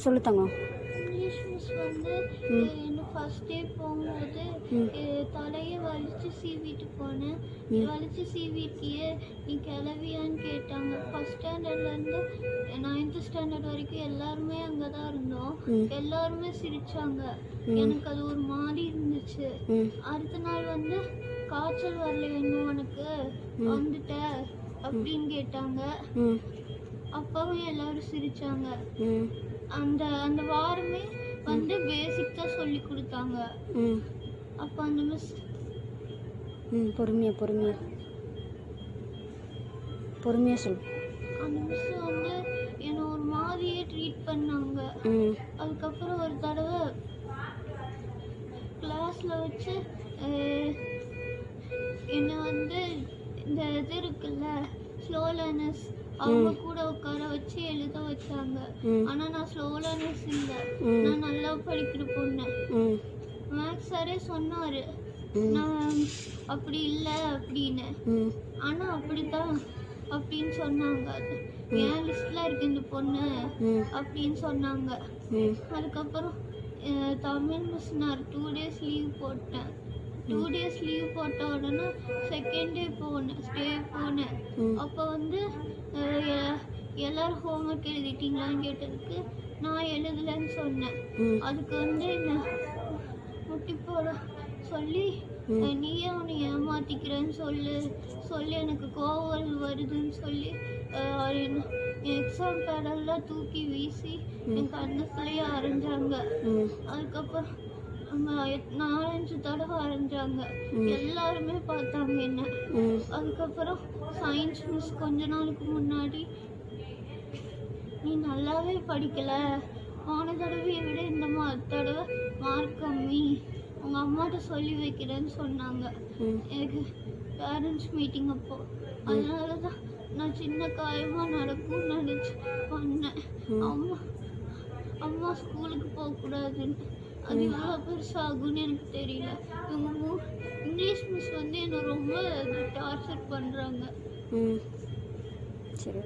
சொல்லு தங்கம். English miss வந்து என்ன ஃபர்ஸ்ட் டே போகும்போது தலையை வலிச்சு சீவிட்டு போனேன். வலிச்சு சீவிட்டியே நீ கிளவியான்னு கேட்டாங்க. ஃபர்ஸ்ட் ஸ்டாண்டர்ட்லேருந்து 9th ஸ்டாண்டர்ட் வரைக்கும் எல்லாருமே அங்கே தான் இருந்தோம். எல்லாருமே சிரிச்சாங்க. எனக்கு அது ஒரு மாதிரி இருந்துச்சு. அடுத்த நாள் வந்து காய்ச்சல் வரல இன்னும் உனக்கு வந்துட்ட அப்படின்னு கேட்டாங்க. அப்பவும் எல்லாரும் சிரிச்சாங்க. அந்த அந்த வாரமே வந்து பேசிக் தான் சொல்லி கொடுத்தாங்க. அப்போ அந்த மிஸ் பொறுமையா சொல். அந்த மிஸ் வந்து என்னை ஒரு மாதிரியே ட்ரீட் பண்ணாங்க. அதுக்கப்புறம் ஒரு தடவை கிளாஸில் வச்சு என்னை வந்து இந்த இது இருக்குல்ல ஸ்லோ லேர்னர்ஸ் அவங்க கூட உட்கார வச்சு எழுத வச்சாங்க. ஆனா நான் ஸ்லோ லேர்னர்ஸ் இல்லை, நான் நல்லா படிக்கிற பொண்ணு. மேக்ஸ் சாரே சொன்னாரு நான் அப்படி இல்லை அப்படின்னு. ஆனா அப்படித்தான் அப்படின்னு சொன்னாங்க. என் லிஸ்ட்ல இருக்கு இந்த பொண்ணு அப்படின்னு சொன்னாங்க. அதுக்கப்புறம் தமிழ் மிஸ் நான் 2 days லீவ் போட்டேன். 2 days லீவ் போட்ட உடனே செகண்ட் டே போனேன். அப்போ வந்து எல்லாரும் ஹோம்ஒர்க் எழுதிட்டீங்களான்னு கேட்டதுக்கு நான் எழுதலைன்னு சொன்னேன். அதுக்கு வந்து என்ன முட்டி போட சொல்லி நீயே அவனை ஏமாத்திக்கிறேன்னு சொல்லி எனக்கு கோவம் வருதுன்னு சொல்லி என் எக்ஸாம் பேடெல்லாம் தூக்கி வீசி என் கண்ணத்துலேயே அரைஞ்சாங்க. அதுக்கப்புறம் 4-5 தடவை அரைஞ்சாங்க. எல்லாருமே பார்த்தாங்க என்ன. அதுக்கப்புறம் சயின்ஸ் மிஸ் கொஞ்ச நாளுக்கு முன்னாடி நீ நல்லாவே படிக்கல, போன தடவையை விட இந்த தடவை மார்க் கம்மி, உங்கள் அம்மாட்ட சொல்லி வைக்கிறேன்னு சொன்னாங்க எனக்கு பேரண்ட்ஸ் மீட்டிங் அப்போ. அதனால தான் நான் சின்ன காயமாக நடக்கும்னு நினச்சி பண்ணேன். அம்மா ஸ்கூலுக்கு போகக்கூடாதுன்னு. அது எவ்வளோ பெருசாகும்னு எனக்கு தெரியல. இவங்க இங்கிலீஷ் மிஸ் வந்து என்னை ரொம்ப டார்ச்சர் பண்ணுறாங்க. சரி.